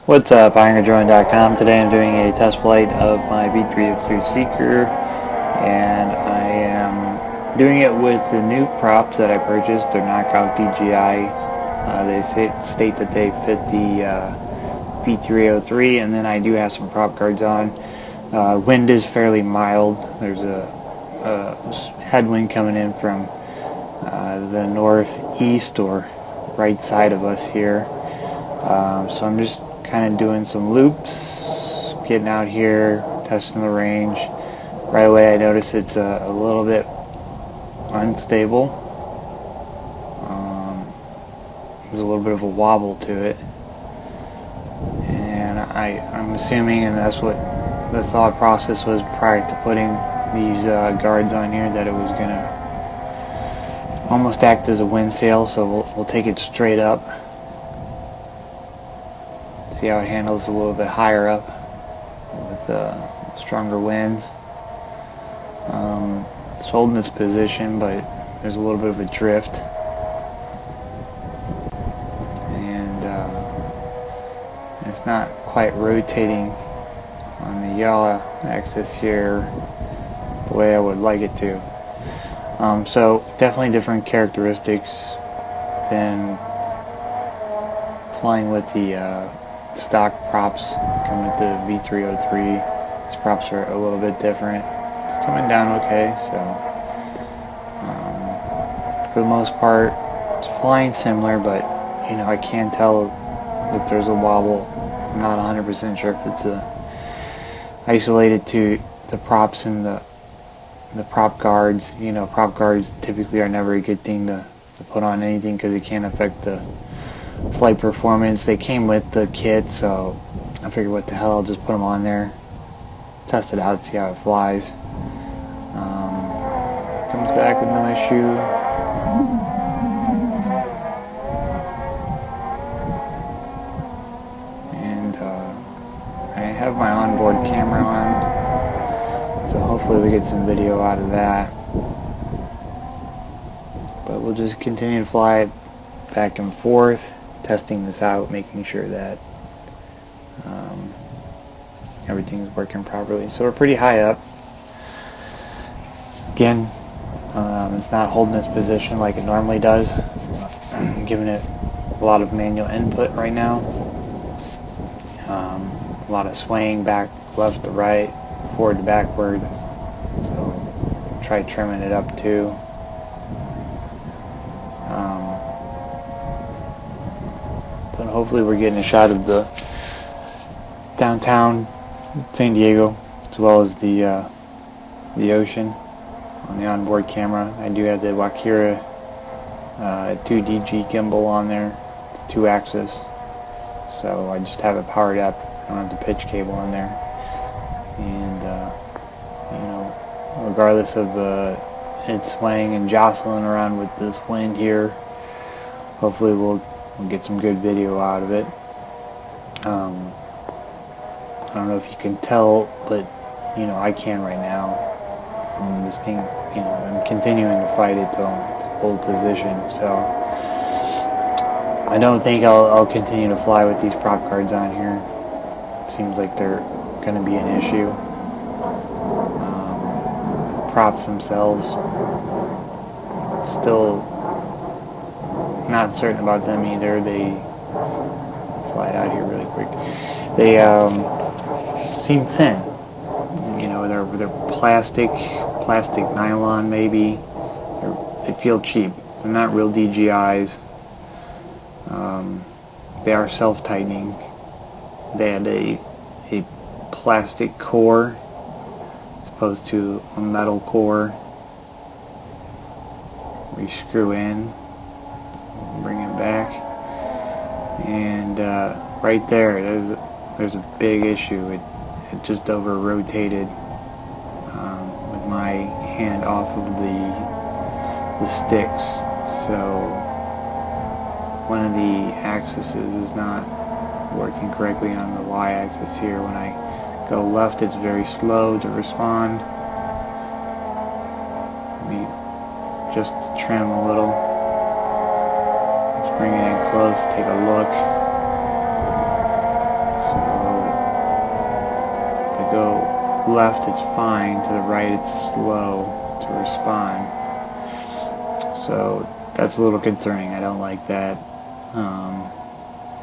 What's up, IronDrone.com. Today I'm doing a test flight of my V303 Seeker, and I am doing it with the new props that I purchased. They're knockout DJI. They state that they fit the V303, and then I do have some prop guards on. Wind is fairly mild. There's a headwind coming in from the northeast or right side of us here. So I'm just kind of doing some loops, getting out here, testing the range. Right away I notice it's a little bit unstable. There's a little bit of a wobble to it, and I'm assuming, and that's what the thought process was prior to putting these guards on here, that it was going to almost act as a wind sail. So we'll take it straight up. See how it handles a little bit higher up with stronger winds. It's holding its position, but there's a little bit of a drift, and it's not quite rotating on the yaw axis here the way I would like it to. So definitely different characteristics than flying with the stock props come with the V303. These props are a little bit different. It's coming down okay, so for the most part it's flying similar, but you know, I can tell that there's a wobble. I'm not 100% sure if it's isolated to the props and the prop guards. You know, prop guards typically are never a good thing to put on anything because it can affect the flight performance. They came with the kit, so I figured what the hell, I'll just put them on there, test it out, see how it flies. Comes back with no issue. And I have my onboard camera on, so hopefully we get some video out of that. But we'll just continue to fly it back and forth, testing this out, making sure that everything's working properly. So we're pretty high up. Again, it's not holding its position like it normally does. I'm giving it a lot of manual input right now. A lot of swaying back, left to right, forward to backward. So try trimming it up too. But hopefully we're getting a shot of the downtown San Diego as well as the ocean on the onboard camera. I do have the Wakira 2DG gimbal on there. It's 2-axis, so I just have it powered up. I don't have the pitch cable on there, and you know, regardless of it swaying and jostling around with this wind here, hopefully we'll get some good video out of it. I don't know if you can tell, but you know, I can right now. This thing, you know, I'm continuing to fight it to hold position, so I don't think I'll continue to fly with these prop guards on here. It seems like they're going to be an issue. Props themselves, still not certain about them either. They fly it out here really quick. They seem thin. You know, they're plastic nylon maybe. They feel cheap. They're not real DJIs. They are self-tightening. They had a plastic core as opposed to a metal core. We screw in, bring it back, and right there, there's a big issue. It just over rotated with my hand off of the sticks. So one of the axes is not working correctly on the y-axis here. When I go left, it's very slow to respond. Maybe just to trim a little. Let's bring it in close, take a look. left it's fine, to the right it's slow to respond. So that's a little concerning. I don't like that.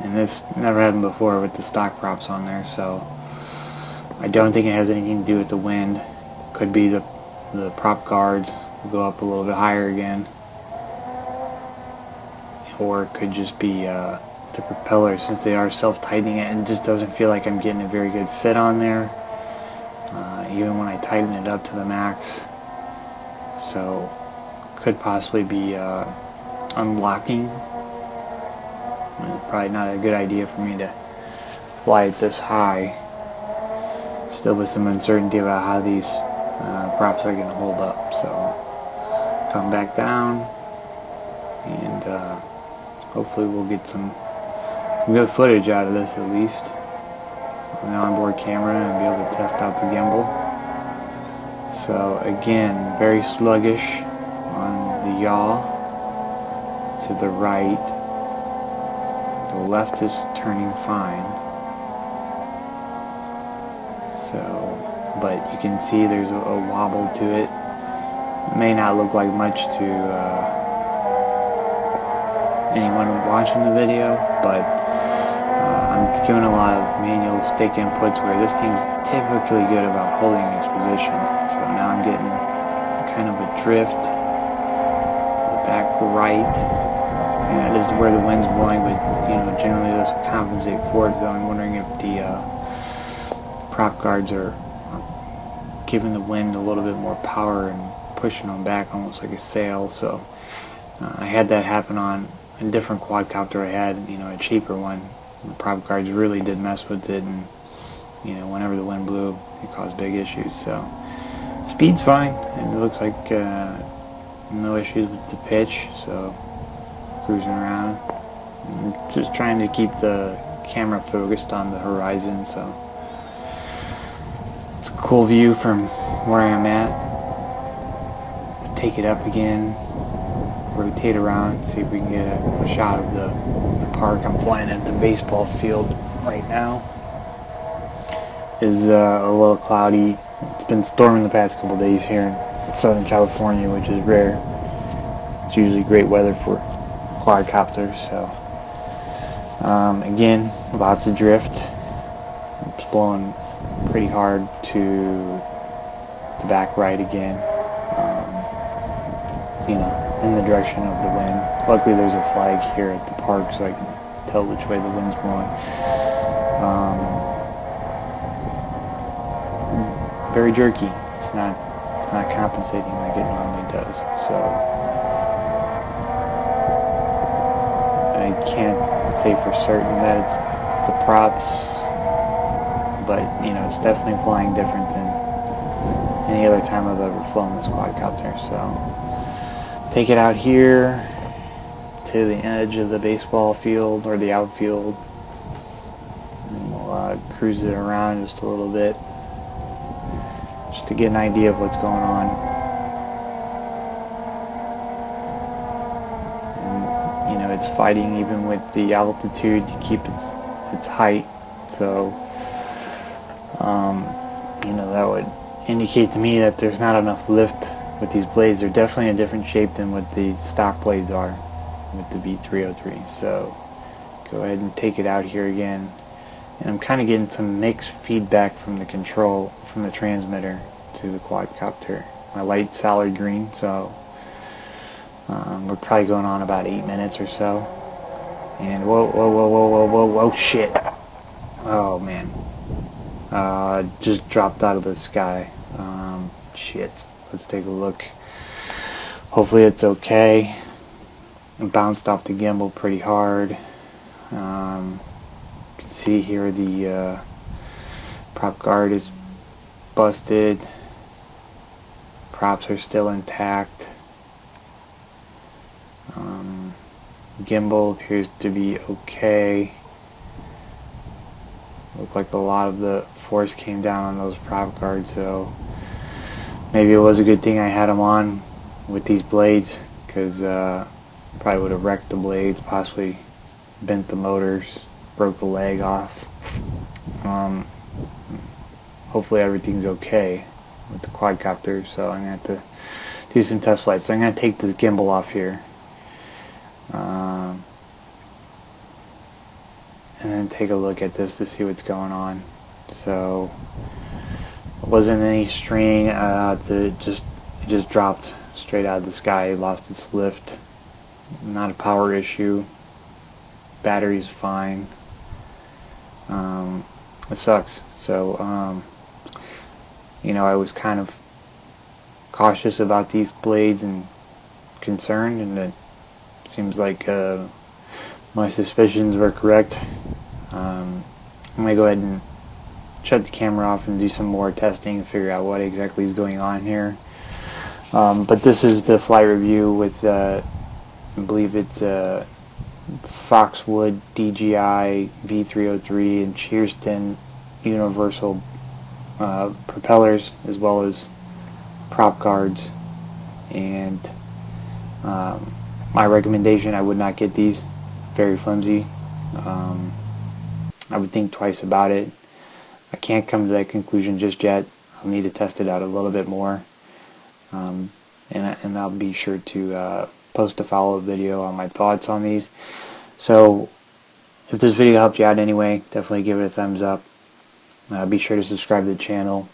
And this never happened before with the stock props on there, so I don't think it has anything to do with the wind. Could be the prop guards will go up a little bit higher again, or it could just be the propellers, since they are self-tightening it, and it just doesn't feel like I'm getting a very good fit on there, even when I tighten it up to the max. So could possibly be unlocking. Probably not a good idea for me to fly it this high, still with some uncertainty about how these props are going to hold up. So come back down, and hopefully we'll get some good footage out of this, at least on the onboard camera, and be able to test out the gimbal. So again, very sluggish on the yaw to the right. The left is turning fine. So, but you can see there's a wobble to it. It may not look like much to anyone watching the video, but I'm giving a lot of manual stick inputs where this thing's typically good about holding its position. So now I'm getting kind of a drift to the back right. And this is where the wind's blowing, but generally this will compensate for it. So I'm wondering if the prop guards are giving the wind a little bit more power and pushing them back almost like a sail. So I had that happen on a different quadcopter I had, a cheaper one. The prop guards really did mess with it, and whenever the wind blew, it caused big issues. So speed's fine, and it looks like no issues with the pitch. So cruising around, I'm just trying to keep the camera focused on the horizon. So it's a cool view from where I'm at. Take it up again, rotate around, see if we can get a shot of the park. I'm flying at the baseball field right now. Is a little cloudy. It's been storming the past couple days here in Southern California, which is rare. It's usually great weather for quadcopters. So again, lots of drift. It's blowing pretty hard to the back right again. In the direction of the wind. Luckily there's a flag here at the park, so I can tell which way the wind's blowing. Very jerky. It's not compensating like it normally does. So I can't say for certain that it's the props, but it's definitely flying different than any other time I've ever flown this quadcopter. So take it out here to the edge of the baseball field or the outfield, and we'll cruise it around just a little bit, just to get an idea of what's going on. And it's fighting even with the altitude to keep its height. So that would indicate to me that there's not enough lift with these blades. They're definitely a different shape than what the stock blades are with the V303. So go ahead and take it out here again. And I'm kind of getting some mixed feedback from the control, from the transmitter to the quadcopter. My light's solid green, so we're probably going on about 8 minutes or so. And whoa, shit. Oh man. Just dropped out of the sky. Shit. Let's take a look. Hopefully it's okay. It bounced off the gimbal pretty hard. You can see here the prop guard is busted. Props are still intact. Gimbal appears to be okay. Looked like a lot of the force came down on those prop guards, so maybe it was a good thing I had them on with these blades, because probably would have wrecked the blades, possibly bent the motors, broke the leg off. hopefully everything's okay with the quadcopter. So I'm going to have to do some test flights. So I'm going to take this gimbal off here. And then take a look at this to see what's going on. So it wasn't any string. It just dropped straight out of the sky. It lost its lift. Not a power issue. Battery's fine. It sucks. So you know, I was kind of cautious about these blades and concerned, and it seems like my suspicions were correct. I'm going to go ahead and shut the camera off and do some more testing and figure out what exactly is going on here. But this is the flight review with, I believe it's Foxwood DJI V303 and Shearston Universal propellers, as well as prop guards. And my recommendation, I would not get these. Very flimsy. I would think twice about it. I can't come to that conclusion just yet. I'll need to test it out a little bit more. And I'll be sure to post a follow-up video on my thoughts on these. So if this video helped you out anyway, definitely give it a thumbs up. Be sure to subscribe to the channel.